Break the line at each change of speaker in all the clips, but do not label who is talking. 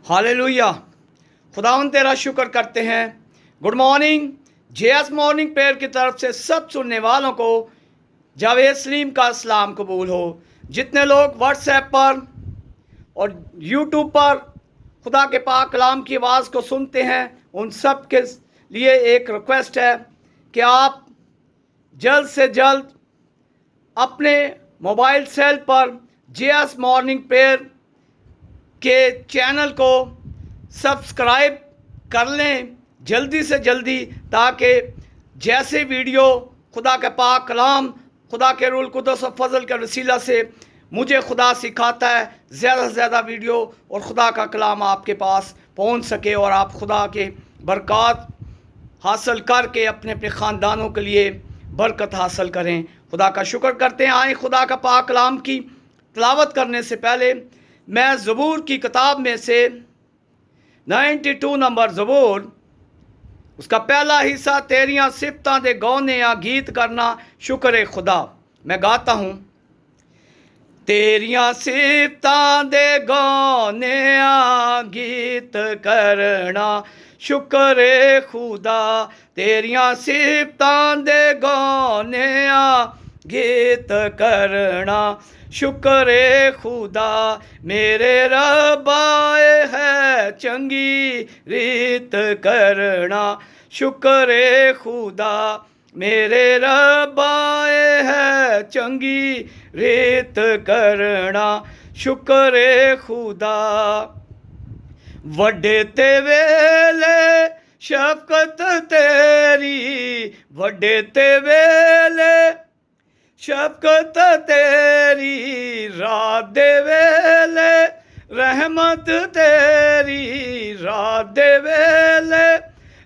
Hallelujah. खुदावन तेरा शुक्र करते हैं। Good morning. JS morning prayer की तरफ से सब सुनने वालों को जावेद सलीम का सलाम कबूल हो। जितने लोग व्हाट्सएप पर और यूट्यूब पर खुदा के पाक कलाम की आवाज़ को सुनते हैं, उन सब के लिए एक रिक्वेस्ट है कि आप जल्द से जल्द अपने मोबाइल सेल पर जेएस मॉर्निंग प्रेयर के चैनल को सब्सक्राइब कर लें जल्दी से जल्दी, ताकि जैसे वीडियो खुदा के पाक कलाम खुदा के रूल कुदस और फजल के वसीला से मुझे खुदा सिखाता है, ज़्यादा से ज़्यादा वीडियो और खुदा का कलाम आपके पास पहुंच सके और आप खुदा के बरकत हासिल करके अपने अपने ख़ानदानों के लिए बरकत हासिल करें। खुदा का शुक्र करते हैं। आए खुदा का पाक कलाम की तिलावत करने से पहले मैं ज़बूर की किताब में से 92 नंबर ज़बूर उसका पहला हिस्सा तेरियां सिफतां दे गौने या गीत करना शुक्र खुदा, मैं गाता हूँ। तेरियां सिफतां दे गौने या गीत करना शुक्र खुदा, तेरियां सिफतां दे गौने या गीत करना शुक्र खुदा। मेरे रबाए है चंगी रीत करना शुक्र खुदा, मेरे रबाए है चंगी रीत करना शुक्र खुदा। वड्डे ते वेले शफकत तेरी, वड्डे ते वेले शफकत तेरी, रात दे वेले रहमत तेरी, रात दे वेले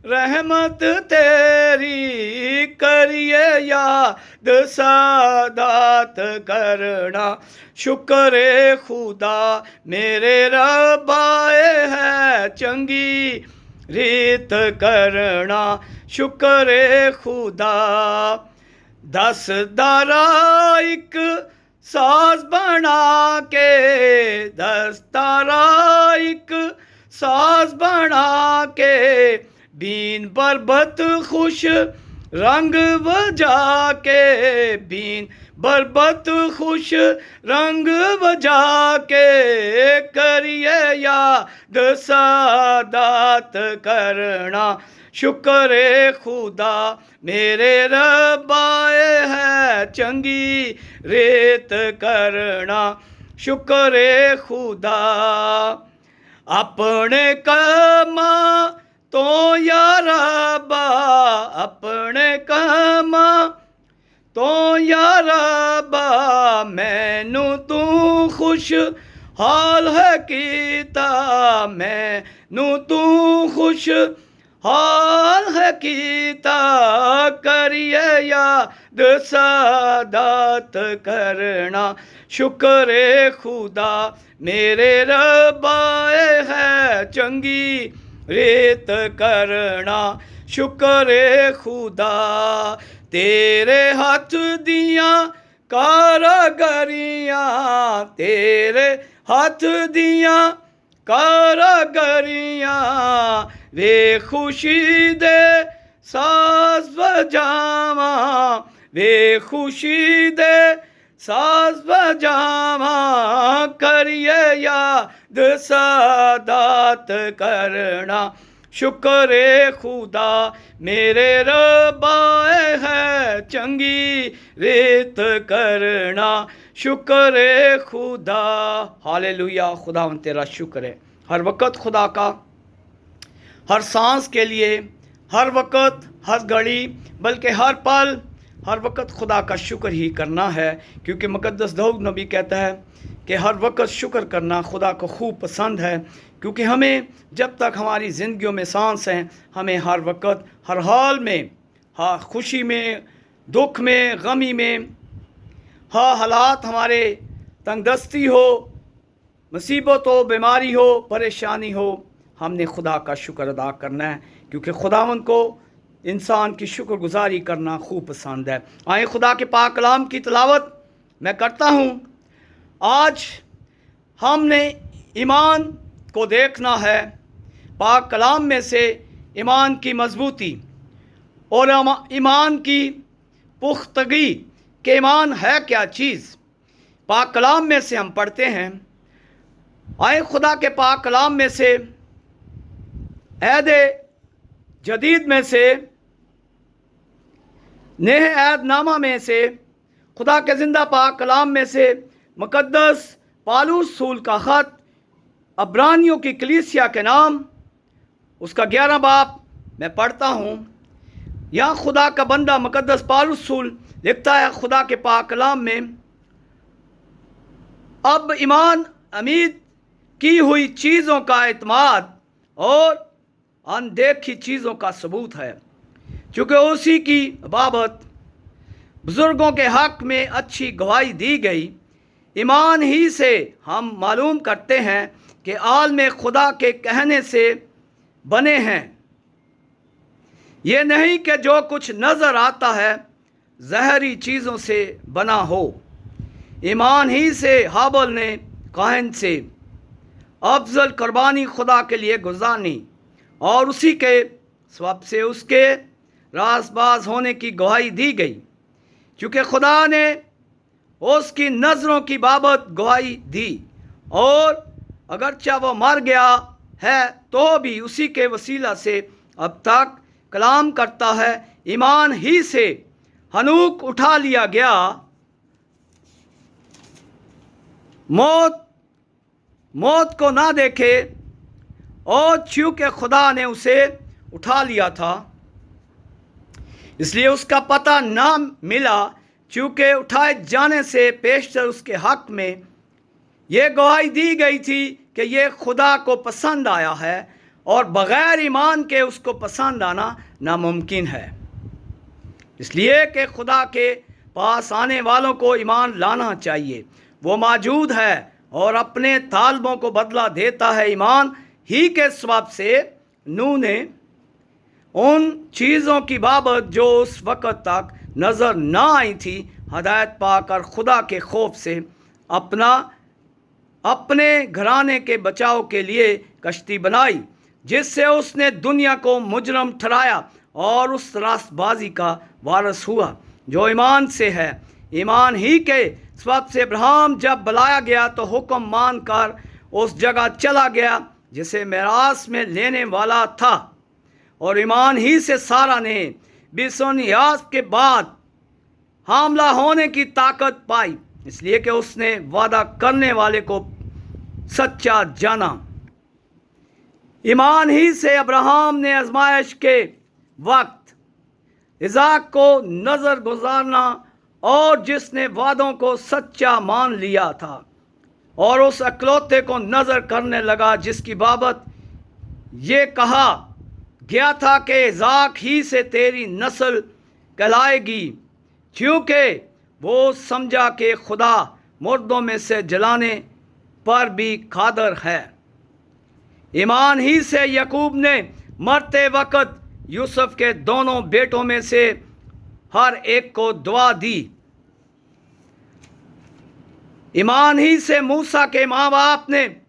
रहमत तेरी, करिए याद सादात करना शुक्र खुदा। मेरे रबाए है चंगी रीत करना शुक्र खुदा। 10 दारा एक साज बना के, 10 तारा एक साज बना के, बीन बरबत खुश रंग बजा के, बीन बरबत खुश रंग बजा के, करिए याद सादात करना शुक्र खुदा। मेरे रबाए है चंगी रीत करना शुक्र खुदा। अपने कमा तो यारबा, अपने कमा तो यारबा, मैनू तू खुश हाल है कीता, मैनू तू खुश हाल है कीता, करिए याद सादात करना शुक्र खुदा। मेरे रबाए है चंगी रीत करना शुक्र खुदा। तेरे हाथ दियां कारागरियां, तेरे हाथ दियां कारागरियां, वे खुशी दे साज बजावा, वे खुशी दे साज बजावा, करिए याद सादात करना शुक्र खुदा। मेरे रबाए है चंगी रीत करना शुक्र खुदा। हालेलुया। खुदावन तेरा शुक्र है हर वक्त खुदा का, हर सांस के लिए, हर वक्त, हर घड़ी, बल्कि हर पल, हर वक्त खुदा का शुक्र ही करना है, क्योंकि मुकद्दस दाऊद नबी कहता है कि हर वक्त शुक्र करना खुदा को खूब पसंद है। क्योंकि हमें जब तक हमारी ज़िंदगियों में सांस है, हमें हर वक्त, हर हाल में, हाँ खुशी में, दुख में, गमी में, हाँ हालात हमारे तंगदस्ती हो, मुसीबत हो, बीमारी हो, परेशानी हो, हमने खुदा का शुक्र अदा करना है, क्योंकि खुदावंद को इंसान की शुक्रगुजारी करना खूब पसंद है। आए खुदा के पाक कलाम की तिलावत मैं करता हूँ। आज हमने ईमान को देखना है। पाक कलाम में से ईमान की मजबूती और ईमान की पुख्तगी कि ईमान है क्या चीज़, पाक कलाम में से हम पढ़ते हैं। आए खुदा के पाक कलाम में से, अहद जदीद में से, नए अहद नामा में से, खुदा के ज़िंदा पाक कलाम में से, मुक़द्दस पौलुस रसूल का ख़त अब्रानियों की कलीसिया के नाम, उसका 11 बाब मैं पढ़ता हूँ। यहाँ खुदा का बंदा मुक़द्दस पौलुस रसूल लिखता है खुदा के पाक कलाम में, अब ईमान उम्मीद की हुई चीज़ों का एतमाद और अनदेखी चीज़ों का सबूत है, चूँकि उसी की बाबत बुज़ुर्गों के हक़ में अच्छी गवाही दी गई। ईमान ही से हम मालूम करते हैं कि आलम खुदा के कहने से बने हैं, ये नहीं कि जो कुछ नज़र आता है ज़हरी चीज़ों से बना हो। ईमान ही से हाबिल ने काहिन से अफजल कुर्बानी खुदा के लिए गुजारनी और उसी के सबब से उसके रासबाज होने की गवाही दी गई, चूँकि खुदा ने उसकी नज़रों की बाबत गवाही दी और अगरचा वो मर गया है तो भी उसी के वसीला से अब तक कलाम करता है। ईमान ही से हनूक उठा लिया गया, मौत को ना देखे, और चूँकि खुदा ने उसे उठा लिया था इसलिए उसका पता ना मिला, चूँकि उठाए जाने से पेशतर उसके हक़ में ये गवाही दी गई थी कि ये खुदा को पसंद आया है, और बग़ैर ईमान के उसको पसंद आना नामुमकिन है। इसलिए कि खुदा के पास आने वालों को ईमान लाना चाहिए। वो मौजूद है और अपने तालबों को बदला देता है। ईमान ही के सबब से नूह ने उन चीज़ों की बाबत जो उस वक़्त तक नज़र ना आई थी हदायत पाकर खुदा के खौफ से अपने घराने के बचाव के लिए कश्ती बनाई, जिससे उसने दुनिया को मुजरम ठहराया और उस रास्तबाजी का वारिस हुआ जो ईमान से है। ईमान ही के सबब से अब्राहम जब बुलाया गया तो हुक्म मानकर उस जगह चला गया जिसे मिरास में लेने वाला था, और ईमान ही से सारा ने बिसोनियास के बाद हामला होने की ताकत पाई, इसलिए कि उसने वादा करने वाले को सच्चा जाना। ईमान ही से अब्राहम ने आजमाइश के वक्त इज़ाक को नज़र गुजारना और जिसने वादों को सच्चा मान लिया था, और उस अकलौते को नज़र करने लगा जिसकी बाबत ये कहा गया था कि इज़ाक ही से तेरी नस्ल कहलाएगी, क्योंकि वो समझा कि खुदा मुर्दों में से जलाने पर भी कादर है। ईमान ही से याकूब ने मरते वक्त यूसुफ के दोनों बेटों में से हर एक को दुआ दी। ईमान ही से मूसा के माँ बाप ने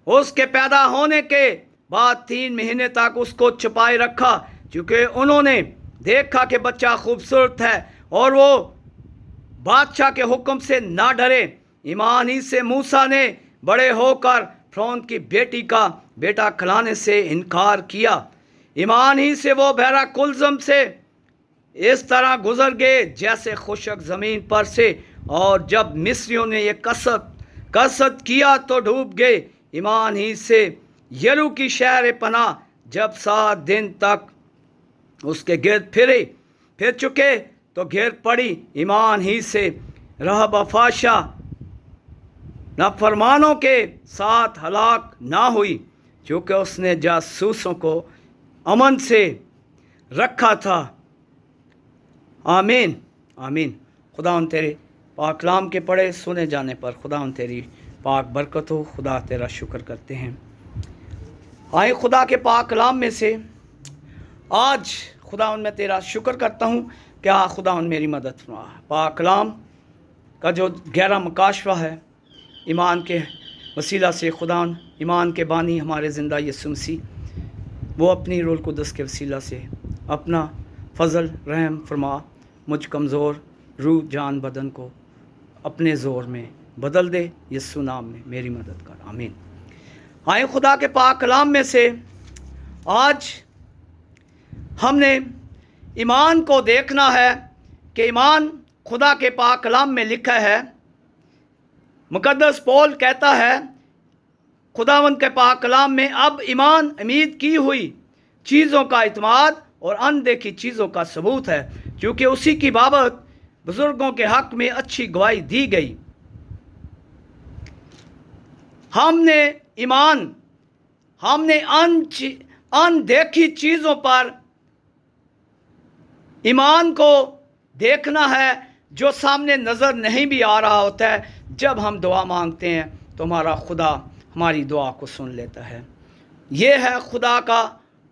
उसके पैदा होने के बाद 3 महीने तक उसको छुपाए रखा, क्योंकि उन्होंने देखा कि बच्चा खूबसूरत है और वो बादशाह के हुक्म से ना डरे। ईमान ही से मूसा ने बड़े होकर फ़िरौन की बेटी का बेटा खिलाने से इनकार किया। ईमान ही से वो बहरा कुलज़म से इस तरह गुजर गए जैसे खुशक ज़मीन पर से, और जब मिस्रियों ने ये कसरत किया तो डूब गए। ईमान ही से यरू की शहर पनाह जब 7 दिन तक उसके गिर्द फिर चुके तो गिर पड़ी। ईमान ही से रहब अफाशा नाफरमानों के साथ हलाक ना हुई, क्योंकि उसने जासूसों को अमन से रखा था। आमीन आमीन। खुदा उन तेरे पाक कलाम के पढ़े सुने जाने पर खुदा उन तेरी पाक बरकत हो। खुदा तेरा शुक्र करते हैं। आए खुदा के पाक कलाम में से आज खुदा उन में तेरा शुक्र करता हूँ। क्या खुदा उन मेरी मदद फरमा। पाक कलाम का जो गहरा मुकाशवा है ईमान के वसीला से खुदा ईमान के बानी हमारे ज़िंदा यीशु मसीह वो अपनी रूह कुदस के वसीला से अपना फ़ज़ल रहम फरमा मुझ कमज़ोर रूह जान बदन को अपने ज़ोर में बदल दे। यीशु नाम में मेरी मदद कर, आमीन। आए खुदा के पाक कलाम में से आज हमने ईमान को देखना है कि ईमान खुदा के पाक कलाम में लिखा है। मुकद्दस पौल कहता है खुदावंद के पाक कलाम में, अब ईमान उम्मीद की हुई चीज़ों का इत्मीनान और अनदेखी चीज़ों का सबूत है, क्योंकि उसी की बाबत बुज़ुर्गों के हक़ में अच्छी गवाही दी गई। हमने अनदेखी चीज़ों पर ईमान को देखना है, जो सामने नज़र नहीं भी आ रहा होता है। जब हम दुआ मांगते हैं तो हमारा खुदा हमारी दुआ को सुन लेता है। ये है खुदा का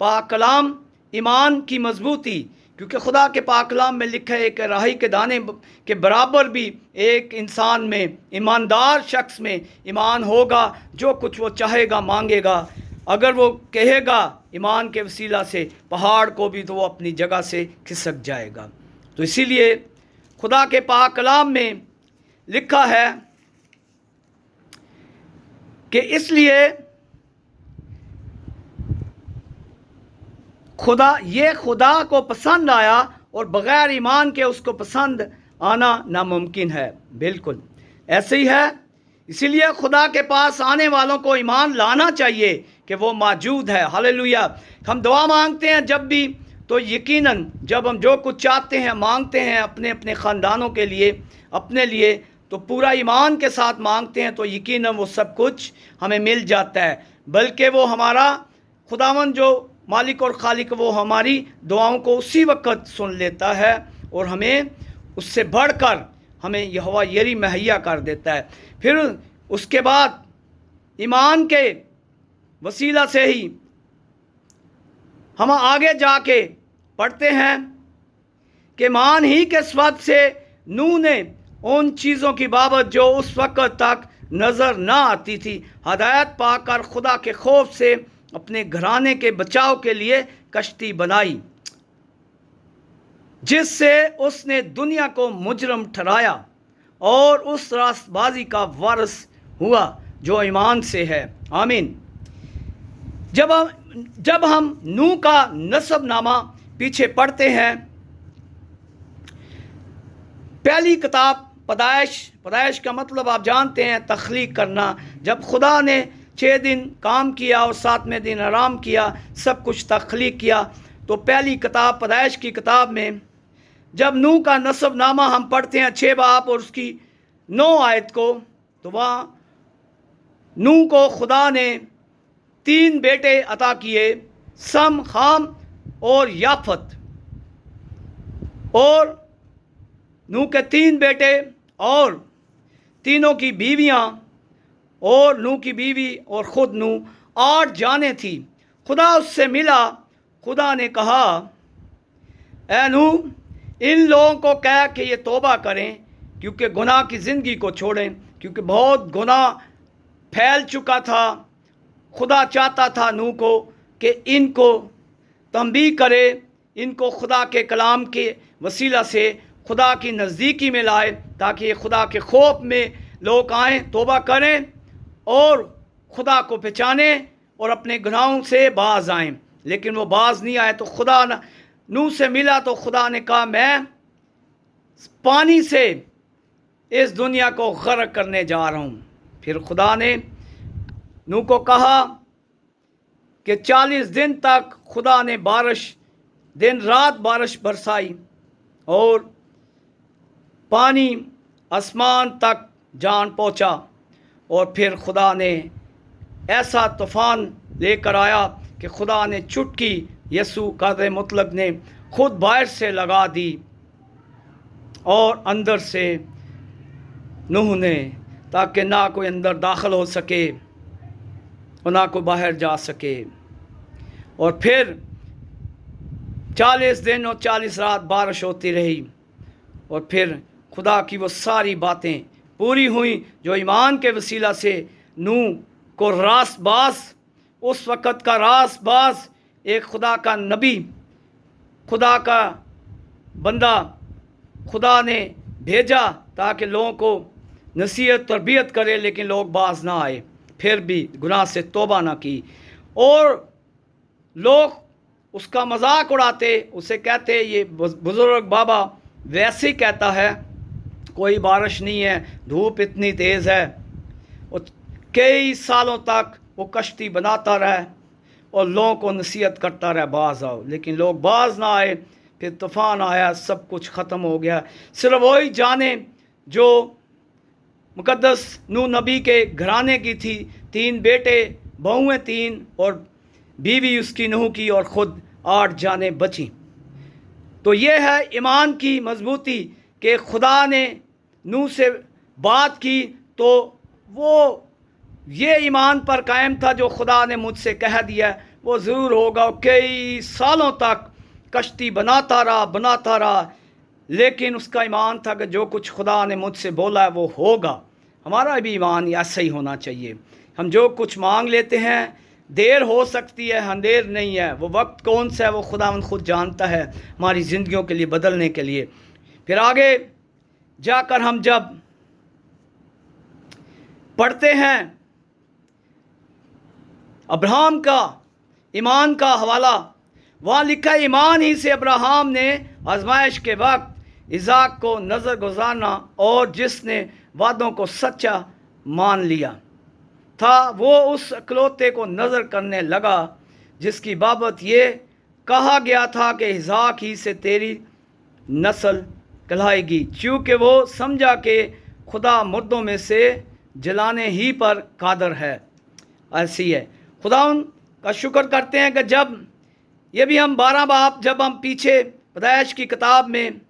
पाक कलाम, ईमान की मजबूती, क्योंकि खुदा के पाक कलाम में लिखा है कि राही के दाने के बराबर भी एक इंसान में, ईमानदार शख्स में ईमान होगा। जो कुछ वो चाहेगा मांगेगा, अगर वो कहेगा ईमान के वसीला से पहाड़ को भी, तो वो अपनी जगह से खिसक जाएगा। तो इसीलिए खुदा के पाक कलाम में लिखा है कि इसलिए खुदा को पसंद आया और बग़ैर ईमान के उसको पसंद आना नामुमकिन है। बिल्कुल ऐसे ही है। इसीलिए खुदा के पास आने वालों को ईमान लाना चाहिए कि वो मौजूद है। हालेलुया। हम दुआ मांगते हैं जब भी, तो यकीनन जब हम जो कुछ चाहते हैं मांगते हैं अपने अपने ख़ानदानों के लिए, अपने लिए, तो पूरा ईमान के साथ मांगते हैं, तो यकीनन वो सब कुछ हमें मिल जाता है। बल्कि वो हमारा खुदावंद जो मालिक और खालिक, वो हमारी दुआओं को उसी वक्त सुन लेता है और हमें उससे बढ़कर हमें यहोवा यरी मुहैया कर देता है। फिर उसके बाद ईमान के वसीला से ही हम आगे जाके पढ़ते हैं कि ईमान ही के सबब से नूह ने उन चीज़ों की बाबत जो उस वक्त तक नज़र ना आती थी, हदायत पाकर खुदा के खौफ से अपने घराने के बचाव के लिए कश्ती बनाई, जिससे उसने दुनिया को मुजरम ठहराया और उस रास्तबाजी का वारिस हुआ जो ईमान से है। आमीन। जब हम नूह का नसबनामा पीछे पढ़ते हैं, पहली किताब पैदाइश का मतलब आप जानते हैं तख्लीक करना। जब खुदा ने 6 दिन काम किया और 7वें दिन आराम किया, सब कुछ तख्लीक किया, तो पहली किताब पैदाइश की किताब में जब नूह का नसबनामा हम पढ़ते हैं 6 बाब और उसकी 9 आयत को, तो वहाँ नूह को खुदा ने 3 बेटे अता किए, सम, खाम और याफत। और नूह के 3 बेटे और तीनों की बीवियाँ, और नूह की बीवी और ख़ुद नूह 8 जानें थी। खुदा उससे मिला, खुदा ने कहा, ऐ नूह, इन लोगों को कह कि ये तौबा करें, क्योंकि गुनाह की ज़िंदगी को छोड़ें, क्योंकि बहुत गुनाह फैल चुका था। खुदा चाहता था नूह को कि इनको तंबीह करे, इनको खुदा के कलाम के वसीला से खुदा की नज़दीकी में लाए, ताकि ये खुदा के खौफ में लोग आएँ, तौबा करें और खुदा को पहचाने और अपने गुनाहों से बाज आएँ। लेकिन वो बाज नहीं आए। तो खुदा नूह से मिला तो खुदा ने कहा, मैं पानी से इस दुनिया को गर्क करने जा रहा हूँ। फिर खुदा ने नूह को कहा कि 40 दिन तक खुदा ने बारिश, दिन रात बारिश बरसाई और पानी आसमान तक जान पहुँचा। और फिर खुदा ने ऐसा तूफ़ान लेकर आया कि खुदा ने चुटकी, यसू कादे मुतलक ने खुद बाहर से लगा दी और अंदर से नूह ने, ताकि ना कोई अंदर दाखिल हो सके और ना कोई बाहर जा सके। और फिर 40 दिन और 40 रात बारिश होती रही और फिर खुदा की वो सारी बातें पूरी हुई जो ईमान के वसीला से नूह को रासबाज, उस वक़्त का रासबाज, एक खुदा का नबी, खुदा का बंदा खुदा ने भेजा ताकि लोगों को नसीहत तरबियत करे, लेकिन लोग बाज ना आए, फिर भी गुनाह से तौबा ना की, और लोग उसका मजाक उड़ाते, उसे कहते ये बुज़ुर्ग बाबा वैसे ही कहता है, कोई बारिश नहीं है, धूप इतनी तेज़ है। और कई सालों तक वो कश्ती बनाता रहा और लोगों को नसीहत करता रहा बाज आओ, लेकिन लोग बाज ना आए। फिर तूफ़ान आया, सब कुछ ख़त्म हो गया। सिर्फ वही जाने जो मुक़द्दस नूह नबी के घराने की थी, 3 बेटे बहुएँ 3 और बीवी उसकी नूह की, और ख़ुद 8 जानें बची। तो ये है ईमान की मजबूती कि खुदा ने नूह से बात की तो वो ये ईमान पर कायम था, जो खुदा ने मुझसे कह दिया वो ज़रूर होगा। कई सालों तक कश्ती बनाता रहा, लेकिन उसका ईमान था कि जो कुछ खुदा ने मुझसे बोला है वो होगा। हमारा भी ईमान ऐसा ही होना चाहिए। हम जो कुछ मांग लेते हैं, देर हो सकती है, अंधेर नहीं है, वो वक्त कौन सा है वो खुदावंद खुद जानता है हमारी ज़िंदगियों के लिए बदलने के लिए। फिर आगे जाकर हम जब पढ़ते हैं अब्राहम का ईमान का हवाला, वहाँ लिखा है, ईमान ही से अब्राहम ने आजमाइश के वक्त इज़ाक को नज़र गुजारना और जिसने वादों को सच्चा मान लिया था, वो उस अकलौते को नज़र करने लगा जिसकी बाबत ये कहा गया था कि इज़ाक ही से तेरी नस्ल कहलाएगी, चूँकि वो समझा कि खुदा मुर्दों में से जलाने ही पर कादर है। ऐसी है। खुदा का शुक्र करते हैं कि जब ये भी हम 12 बाब जब हम पीछे पैदाइश की किताब में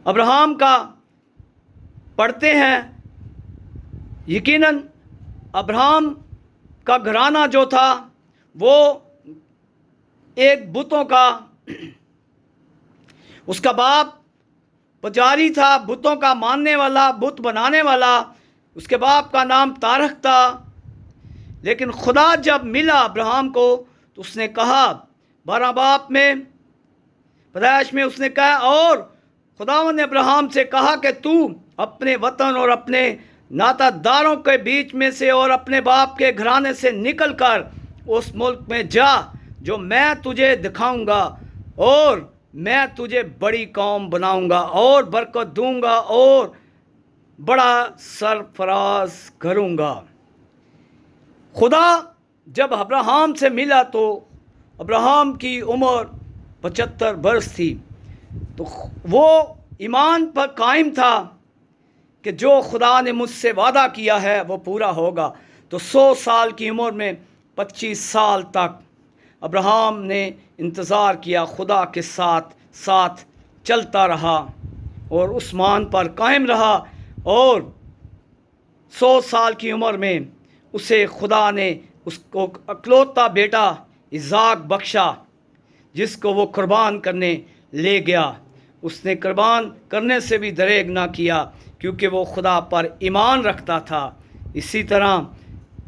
अब्राहम का पढ़ते हैं, यकीनन अब्राहम का घराना जो था वो एक बुतों का, उसका बाप पुजारी था, बुतों का मानने वाला, बुत बनाने वाला। उसके बाप का नाम तारक था। लेकिन खुदा जब मिला अब्राहम को तो उसने कहा, 12 बाप में पैदाइश में उसने कहा, और खुदावंद ने अब्राहम से कहा कि तू अपने वतन और अपने नातादारों के बीच में से और अपने बाप के घराने से निकल कर उस मुल्क में जा जो मैं तुझे दिखाऊंगा, और मैं तुझे बड़ी कौम बनाऊंगा और बरकत दूंगा और बड़ा सरफराज करूंगा। खुदा जब अब्राहम से मिला तो अब्राहम की उम्र 75 बरस थी, तो वो ईमान पर कायम था कि जो खुदा ने मुझसे वादा किया है वो पूरा होगा। तो 100 साल की उम्र में 25 साल तक अब्राहम ने इंतज़ार किया, खुदा के साथ साथ चलता रहा और उस मान पर कायम रहा, और 100 साल की उम्र में उसे खुदा ने उसको अकलौता बेटा इज़ाक बख्शा, जिसको वो कुर्बान करने ले गया। उसने कुर्बान करने से भी दरेग ना किया, क्योंकि वो खुदा पर ईमान रखता था। इसी तरह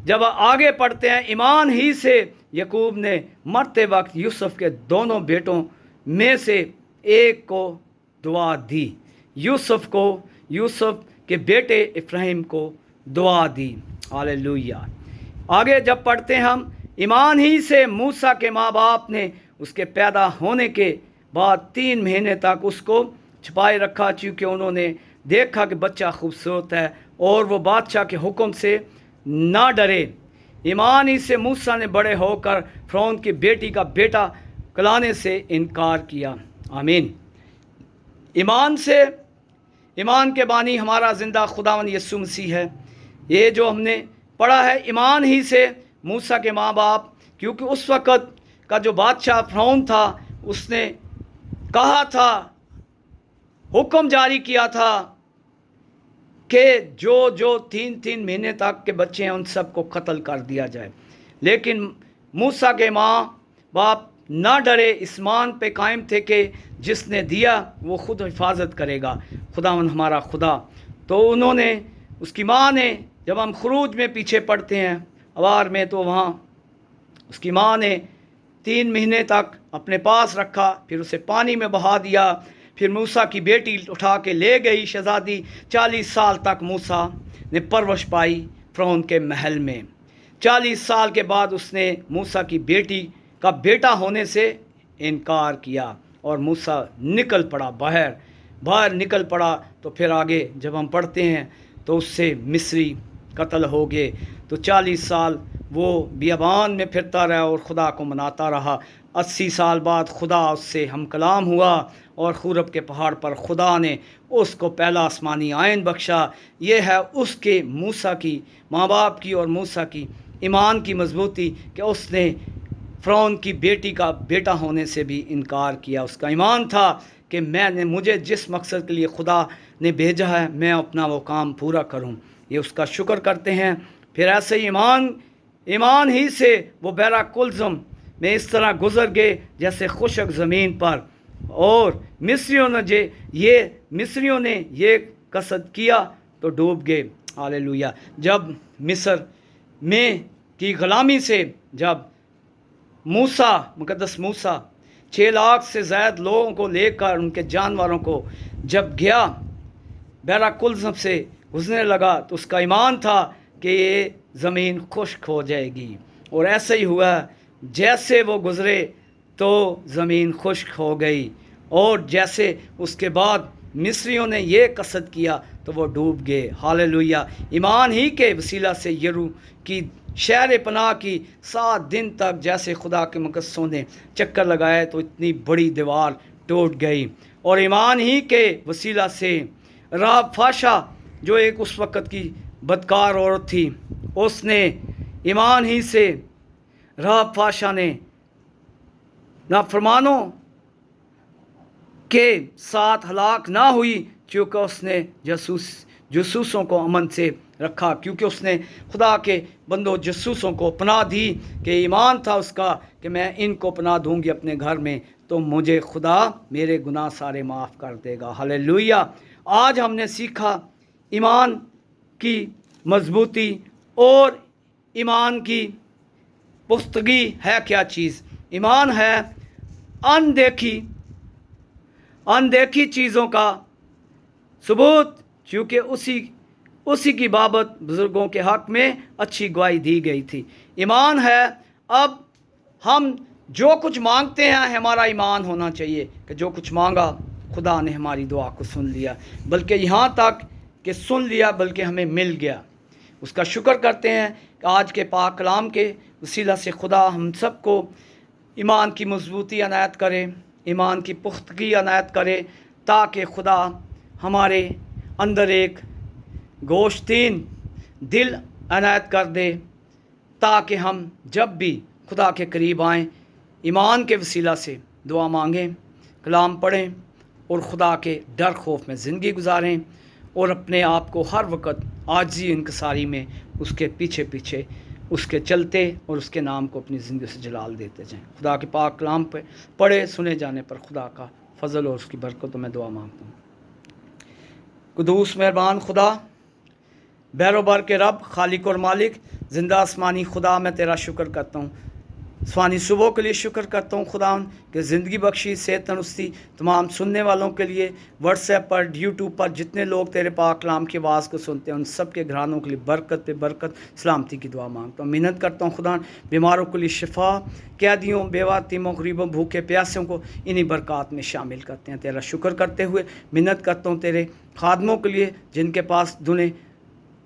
जब आगे पढ़ते हैं, ईमान ही से याकूब ने मरते वक्त यूसुफ के दोनों बेटों में से एक को दुआ दी, यूसुफ के बेटे इब्राहिम को दुआ दी। हालेलुया। आगे जब पढ़ते हैं हम, ईमान ही से मूसा के माँ बाप ने उसके पैदा होने के बाद 3 महीने तक उसको छुपाए रखा, क्योंकि उन्होंने देखा कि बच्चा खूबसूरत है और वो बादशाह के हुक्म से ना डरे। ईमान ही से मूसा ने बड़े होकर फ़िरौन की बेटी का बेटा कहलाने से इनकार किया। आमीन। ईमान के बानी हमारा ज़िंदा खुदावंद यीशु मसीह है। ये जो हमने पढ़ा है, ईमान ही से मूसा के माँ बाप, क्योंकि उस वक़्त का जो बादशाह फ़िरौन था उसने कहा था, हुक्म जारी किया था कि जो 3 महीने तक के बच्चे हैं उन सबको कत्ल कर दिया जाए। लेकिन मूसा के माँ बाप ना डरे, इस मान पे कायम थे कि जिसने दिया वो खुद हिफाजत करेगा, खुदावंद हमारा खुदा। तो उन्होंने, उसकी माँ ने जब हम खरूज में पीछे पढ़ते हैं अवार में, तो वहाँ उसकी माँ ने 3 महीने तक अपने पास रखा, फिर उसे पानी में बहा दिया। फिर मूसा की बेटी उठा के ले गई शहजादी। 40 साल तक मूसा ने परवरिश पाई फ़िरौन के महल में। 40 साल के बाद उसने मूसा की बेटी का बेटा होने से इनकार किया और मूसा निकल पड़ा बाहर निकल पड़ा। तो फिर आगे जब हम पढ़ते हैं तो उससे मिस्री कत्ल हो गए। तो 40 साल वो बियाबान में फिरता रहा और खुदा को मनाता रहा। 80 साल बाद खुदा उससे हम कलाम हुआ और खूरब के पहाड़ पर खुदा ने उसको पहला आसमानी आयन बख्शा। ये है उसके मूसा की माँ बाप की और मूसा की ईमान की मजबूती कि उसने फ़िरौन की बेटी का बेटा होने से भी इनकार किया। उसका ईमान था कि मुझे जिस मकसद के लिए खुदा ने भेजा है मैं अपना वो काम पूरा करूं। ये उसका शुक्र करते हैं। फिर ऐसे ही ईमान ही से वो बहरा कुलज़म में इस तरह गुज़र गए जैसे खुशक ज़मीन पर। और मिस्रियों ने ये कसद किया तो डूब गए। हालेलुया। जब मिस्र में की ग़ुलामी से जब मुक़द्दस मूसा 6 लाख से ज़्यादा लोगों को लेकर उनके जानवरों को जब गया बहरा कुलज़म से गुजरने लगा, तो उसका ईमान था कि ये ज़मीन खुश्क हो जाएगी। और ऐसे ही हुआ, जैसे वो गुज़रे तो ज़मीन खुश्क हो गई। और जैसे उसके बाद मिस्रियों ने ये कसद किया तो वो डूब गए। हालेलुया। ईमान ही के वसीला से यरू की शहर पनाह की 7 दिन तक जैसे खुदा के मुक़द्दसों ने चक्कर लगाए तो इतनी बड़ी दीवार टूट गई। और ईमान ही के वसीला से राहब फाशा जो एक उस वक़्त की बदकार औरत थी, उसने ईमान ही से राहब फाशा ने नाफरमानों के साथ हलाक ना हुई, क्योंकि उसने जसूसों को अमन से रखा, क्योंकि उसने खुदा के बंदों जसूसों को पनाह दी कि ईमान था उसका कि मैं इनको पनाह दूंगी अपने घर में तो मुझे खुदा मेरे गुनाह सारे माफ़ कर देगा। हालेलुया। आज हमने सीखा ईमान की मजबूती और ईमान की पुख्तगी है क्या चीज़। ईमान है अनदेखी चीज़ों का सबूत, क्योंकि उसी की बाबत बुज़ुर्गों के हक़ में अच्छी गवाही दी गई थी। ईमान है अब हम जो कुछ मांगते हैं हमारा ईमान होना चाहिए कि जो कुछ मांगा खुदा ने हमारी दुआ को सुन लिया, बल्कि यहाँ तक कि सुन लिया बल्कि हमें मिल गया। उसका शुक्र करते हैं कि आज के पाक कलाम के वसीला से खुदा हम सबको ईमान की मजबूती अनायत करे, ईमान की पुख्तगी अनायत करे, ताकि खुदा हमारे अंदर एक गोश्तीन दिल अनायत कर दे, ताकि हम जब भी खुदा के करीब आएँ ईमान के वसीला से दुआ मांगें, कलाम पढ़ें और खुदा के डर खौफ में ज़िंदगी गुजारें और अपने आप को हर वक्त आजिज़ी इंकसारी में उसके पीछे पीछे उसके चलते और उसके नाम को अपनी ज़िंदगी से जलाल देते जाएं। खुदा के पाक कलाम पे पढ़े सुने जाने पर खुदा का फजल और उसकी बरकत मैं दुआ मांगता हूँ। कुदूस मेहरबान खुदा, बैरोबर के रब, खालिक और मालिक, ज़िंदा आसमानी खुदा, मैं तेरा शुक्र करता हूँ। स्वानी सुबह के लिए शुक्र करता हूँ खुदा कि ज़िंदगी बख्शी, सेहत तंदुरुस्ती तमाम सुनने वालों के लिए, व्हाट्सएप पर, यूट्यूब पर जितने लोग तेरे पाक कलाम की आवाज़ को सुनते हैं उन सब के घरानों के लिए बरकत पे बरकत, सलामती की दुआ मांगता हूँ। मिन्नत करता हूँ खुदा बीमारों के लिए शिफा, कैदियों, बेवा, यतीमों, गरीबों, भूखे प्यासों को इन्हीं बरक़ात में शामिल करते हैं। तेरा शुक्र करते हुए मिन्नत करता हूँ तेरे खादमों के लिए जिनके पास दुने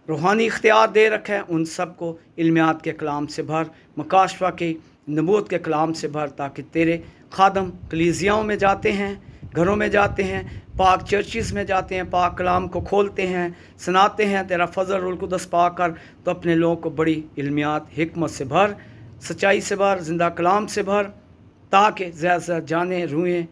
रूहानी इख्तियार दे रखे हैं, उन सब को इल्मियात के कलाम से भर, मकाशफा के नबूवत के कलाम से भर, ताकि तेरे खादम कलीसियाओं में जाते हैं, घरों में जाते हैं, पाक चर्चिज़ में जाते हैं, पाक कलाम को खोलते हैं, सुनाते हैं, तेरा फजल रुल कुदस पा कर तो अपने लोगों को बड़ी इल्मियात हिकमत से भर, सच्चाई से भर, ज़िंदा कलाम से भर, ताकि ज़्यादा से ज़्यादा जाने रूएँ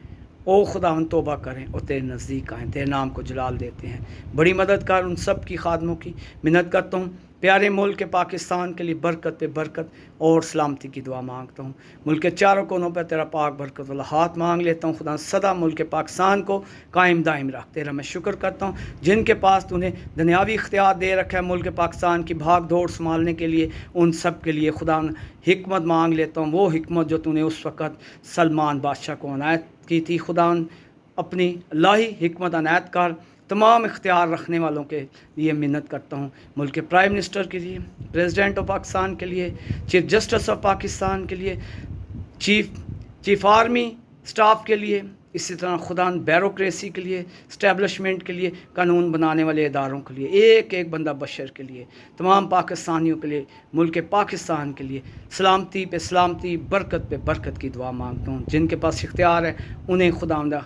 ओ खुदा हम तौबा करें और तेरे नज़दीक आएँ, तेरे नाम को जलाल देते हैं। बड़ी मदद कर उन सब की खादमों की। मिन्नत करता हूँ प्यारे मुल्क पाकिस्तान के लिए बरकत पे बरकत और सलामती की दुआ मांगता हूँ। मुल्क के चारों कोनों पर तेरा पाक बरकत वाला हाथ मांग लेता हूँ। खुदा सदा मुल्क पाकिस्तान को कायम दायम रख। तेरा मैं शुक्र करता हूँ जिनके पास तूने दुनियावी इख्तियार दे रखा है मुल्क पाकिस्तान की भाग दौड़ संभालने के लिए, उन सब के लिए खुदा हिकमत मांग लेता हूँ। वो हिकमत जो तूने उस वक़्त सलमान बादशाह को अनायत की थी, खुदा अपनी अल्लाही हिकमत अनायत कर तमाम इख्तियार रखने वालों के लिए मिन्नत करता हूँ। मुल्क के प्राइम मिनिस्टर के लिए, प्रेसिडेंट ऑफ पाकिस्तान के लिए, चीफ जस्टिस ऑफ पाकिस्तान के लिए, चीफ आर्मी स्टाफ के लिए, इसी तरह खुदा ब्यूरोक्रेसी के लिए, इस्टेब्लिशमेंट के लिए, कानून बनाने वाले इदारों के लिए, एक एक बंदा बशर के लिए, तमाम पाकिस्तानियों के लिए, मुल्क पाकिस्तान के लिए सलामती पे सलामती, बरकत पे बरकत की दुआ मांगता हूँ। जिनके पास इख्तियार है उन्हें खुदा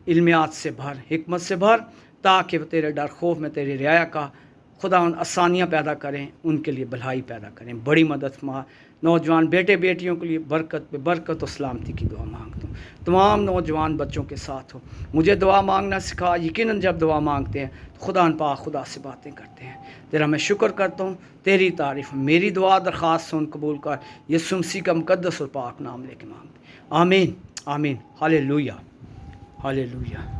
इल्मियात से भर, हिकमत से भर, ताकि वो तेरे डर खौफ में तेरी रियाया का खुदा आसानियाँ पैदा करें, उनके लिए भलाई पैदा करें। बड़ी मदद फरमा। नौजवान बेटे बेटियों के लिए बरकत पे बरकत और सलामती की दुआ मांगता हूँ। तमाम नौजवान बच्चों के साथ हो। मुझे दुआ मांगना सिखा। यकीनन जब दुआ मांगते हैं तो खुदा से बातें करते हैं। तेरा मैं शुक्र करता हूँ, तेरी तारीफ़। मेरी दुआ दरख्वास्त सुन कबूल कर। यीशु मसीह का मुकद्दस और पाक नाम लेके मांगते। आमीन आमीन। Hallelujah hallelujah.